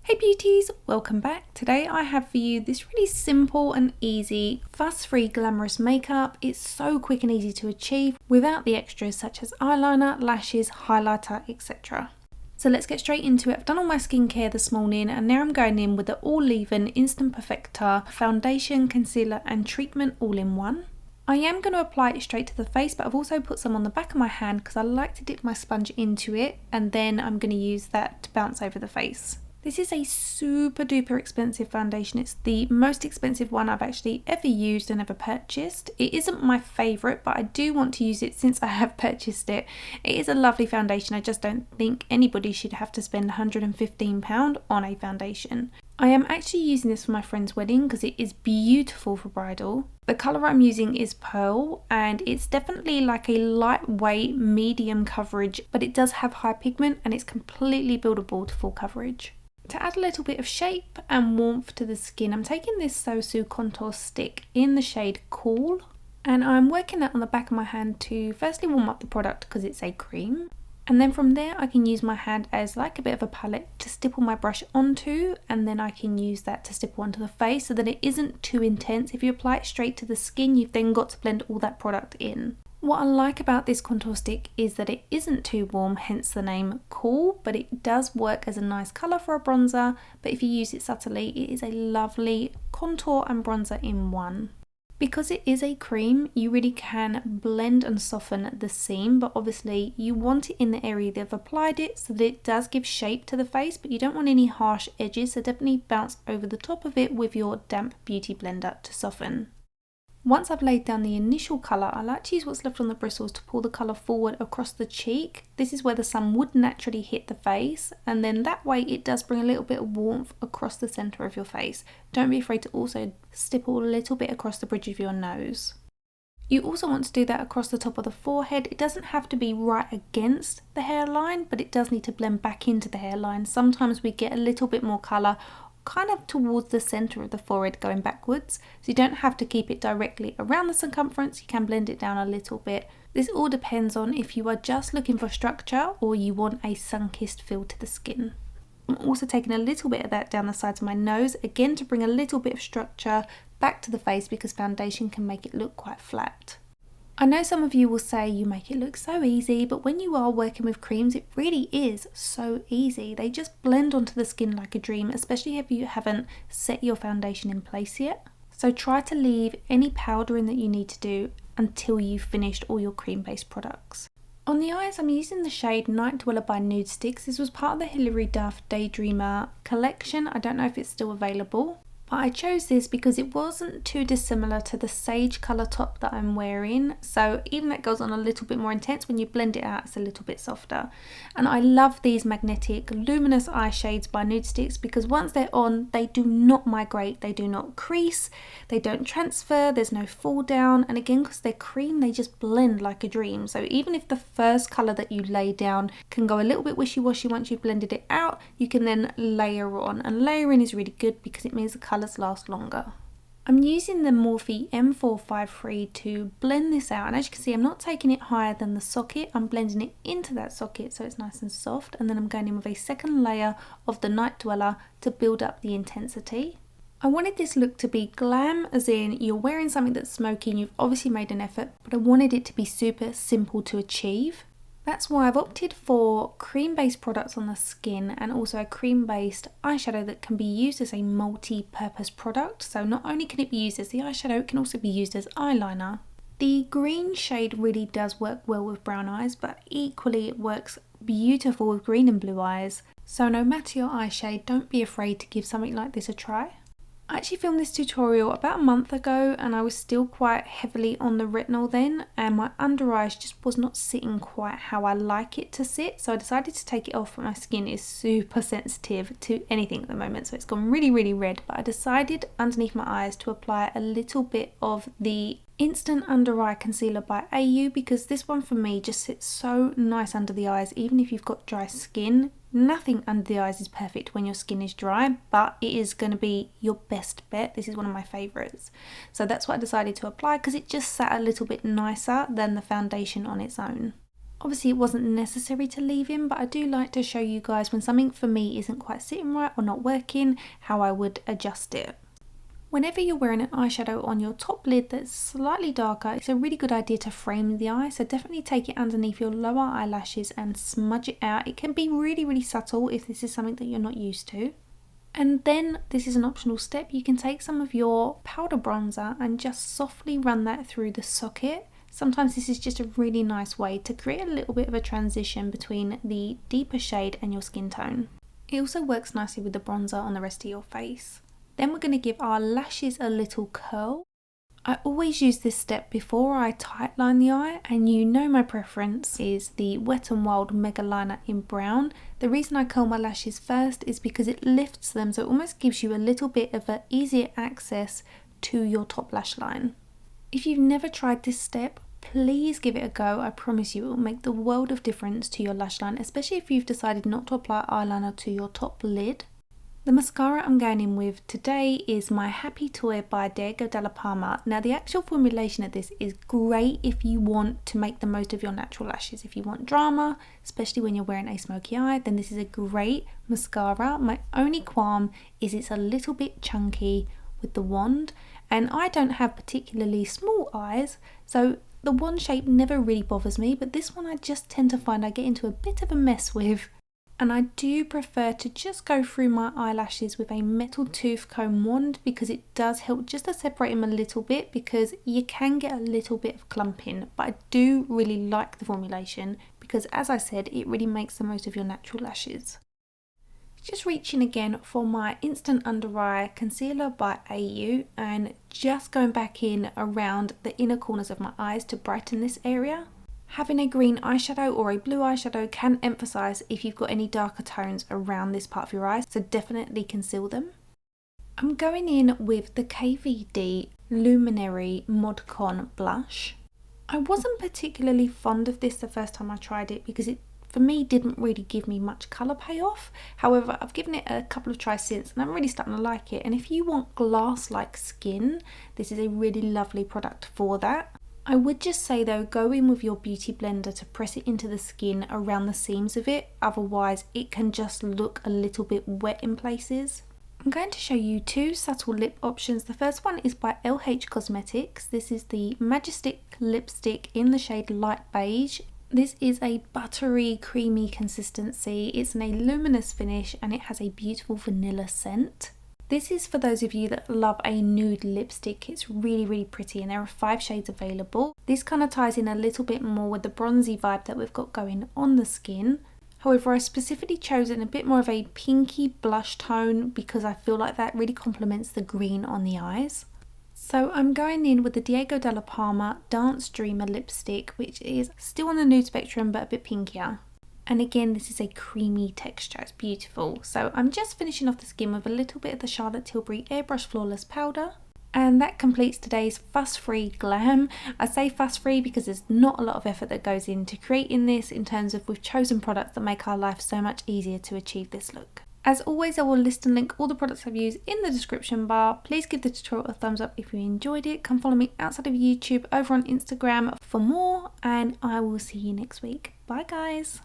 Hey beauties, welcome back. Today I have for you this really simple and easy, fuss-free glamorous makeup. It's so quick and easy to achieve without the extras such as eyeliner, lashes, highlighter, etc. So let's get straight into it. I've done all my skincare this morning and now I'm going in with the AllEven Instant Perfector foundation, concealer and treatment all in one. I am going to apply it straight to the face, but I've also put some on the back of my hand because I like to dip my sponge into it and then I'm going to use that to bounce over the face. This is a super duper expensive foundation. It's the most expensive one I've actually ever used and ever purchased. It isn't my favourite, but I do want to use it since I have purchased it. It is a lovely foundation. I just don't think anybody should have to spend £115 on a foundation. I am actually using this for my friend's wedding because it is beautiful for bridal. The colour I'm using is Pearl and it's definitely like a lightweight medium coverage, but it does have high pigment and it's completely buildable to full coverage. To add a little bit of shape and warmth to the skin, I'm taking this SoSu contour stick in the shade Cool and I'm working that on the back of my hand to firstly warm up the product because it's a cream, and then from there I can use my hand as like a bit of a palette to stipple my brush onto, and then I can use that to stipple onto the face so that it isn't too intense. If you apply it straight to the skin, you've then got to blend all that product in. What I like about this contour stick is that it isn't too warm, hence the name Cool, but it does work as a nice colour for a bronzer, but if you use it subtly, it is a lovely contour and bronzer in one. Because it is a cream, you really can blend and soften the seam, but obviously you want it in the area that you've applied it so that it does give shape to the face, but you don't want any harsh edges, so definitely bounce over the top of it with your damp beauty blender to soften. Once I've laid down the initial colour, I like to use what's left on the bristles to pull the colour forward across the cheek. This is where the sun would naturally hit the face, and then that way it does bring a little bit of warmth across the centre of your face. Don't be afraid to also stipple a little bit across the bridge of your nose. You also want to do that across the top of the forehead. It doesn't have to be right against the hairline, but it does need to blend back into the hairline. Sometimes we get a little bit more colour kind of towards the centre of the forehead going backwards, so you don't have to keep it directly around the circumference, you can blend it down a little bit. This all depends on if you are just looking for structure or you want a sun-kissed feel to the skin. I'm also taking a little bit of that down the sides of my nose, again to bring a little bit of structure back to the face because foundation can make it look quite flat. I know some of you will say you make it look so easy, but when you are working with creams, it really is so easy. They just blend onto the skin like a dream, especially if you haven't set your foundation in place yet. So try to leave any powdering that you need to do until you've finished all your cream-based products. On the eyes, I'm using the shade Night Dweller by NUDESTIX. This was part of the Hilary Duff Daydreamer collection. I don't know if it's still available, but I chose this because it wasn't too dissimilar to the sage colour top that I'm wearing, so even that goes on a little bit more intense, when you blend it out it's a little bit softer. And I love these magnetic luminous eye shades by NUDESTIX because once they're on, they do not migrate, they do not crease, they don't transfer, there's no fall down, and again because they're cream they just blend like a dream. So even if the first colour that you lay down can go a little bit wishy-washy once you've blended it out, you can then layer on, and layering is really good because it means the colours last longer. I'm using the Morphe M453 to blend this out, and as you can see I'm not taking it higher than the socket, I'm blending it into that socket so it's nice and soft, and then I'm going in with a second layer of the Night Dweller to build up the intensity. I wanted this look to be glam, as in you're wearing something that's smoky and you've obviously made an effort, but I wanted it to be super simple to achieve. That's why I've opted for cream-based products on the skin and also a cream-based eyeshadow that can be used as a multi-purpose product. So not only can it be used as the eyeshadow, it can also be used as eyeliner. The green shade really does work well with brown eyes, but equally it works beautiful with green and blue eyes. So no matter your eye shade, don't be afraid to give something like this a try. I actually filmed this tutorial about a month ago and I was still quite heavily on the retinol then, and my under eyes just was not sitting quite how I like it to sit, so I decided to take it off, but my skin is super sensitive to anything at the moment, so it's gone really red. But I decided underneath my eyes to apply a little bit of the Instant Under Eye Concealer by AU because this one for me just sits so nice under the eyes even if you've got dry skin. Nothing under the eyes is perfect when your skin is dry, but it is going to be your best bet. This is one of my favourites. So that's what I decided to apply because it just sat a little bit nicer than the foundation on its own. Obviously it wasn't necessary to leave in, but I do like to show you guys when something for me isn't quite sitting right or not working, how I would adjust it. Whenever you're wearing an eyeshadow on your top lid that's slightly darker, it's a really good idea to frame the eye. So definitely take it underneath your lower eyelashes and smudge it out. It can be really subtle if this is something that you're not used to. And then, this is an optional step, you can take some of your powder bronzer and just softly run that through the socket. Sometimes this is just a really nice way to create a little bit of a transition between the deeper shade and your skin tone. It also works nicely with the bronzer on the rest of your face. Then we're going to give our lashes a little curl. I always use this step before I tightline the eye, and you know my preference is the Wet n Wild Mega Liner in brown. The reason I curl my lashes first is because it lifts them, so it almost gives you a little bit of an easier access to your top lash line. If you've never tried this step, please give it a go. I promise you it will make the world of difference to your lash line, especially if you've decided not to apply eyeliner to your top lid. The mascara I'm going in with today is my Happy Toy by Diego Della Palma. Now the actual formulation of this is great if you want to make the most of your natural lashes. If you want drama, especially when you're wearing a smoky eye, then this is a great mascara. My only qualm is it's a little bit chunky with the wand, and I don't have particularly small eyes, so the wand shape never really bothers me, but this one I just tend to find I get into a bit of a mess with. And I do prefer to just go through my eyelashes with a metal tooth comb wand, because it does help just to separate them a little bit, because you can get a little bit of clumping. But I do really like the formulation because, as I said, it really makes the most of your natural lashes. Just reaching again for my Instant Under Eye Concealer by AU and just going back in around the inner corners of my eyes to brighten this area. Having a green eyeshadow or a blue eyeshadow can emphasise if you've got any darker tones around this part of your eyes, so definitely conceal them. I'm going in with the KVD Luminary Mod Con blush. I wasn't particularly fond of this the first time I tried it because it, for me, didn't really give me much colour payoff. However, I've given it a couple of tries since and I'm really starting to like it. And if you want glass-like skin, this is a really lovely product for that. I would just say though, go in with your beauty blender to press it into the skin around the seams of it, otherwise it can just look a little bit wet in places. I'm going to show you two subtle lip options. The first one is by LH Cosmetics. This is the Majestic lipstick in the shade Light Beige. This is a buttery, creamy consistency. It's in a luminous finish and it has a beautiful vanilla scent. This is for those of you that love a nude lipstick. It's really pretty and there are 5 shades available. This kind of ties in a little bit more with the bronzy vibe that we've got going on the skin. However, I specifically chosen a bit more of a pinky blush tone because I feel like that really complements the green on the eyes. So I'm going in with the Diego Della Palma Dance Dreamer lipstick, which is still on the nude spectrum but a bit pinkier. And again, this is a creamy texture, it's beautiful. So I'm just finishing off the skin with a little bit of the Charlotte Tilbury Airbrush Flawless Powder. And that completes today's fuss-free glam. I say fuss-free because there's not a lot of effort that goes into creating this, in terms of we've chosen products that make our life so much easier to achieve this look. As always, I will list and link all the products I've used in the description bar. Please give the tutorial a thumbs up if you enjoyed it. Come follow me outside of YouTube over on Instagram for more, and I will see you next week. Bye guys!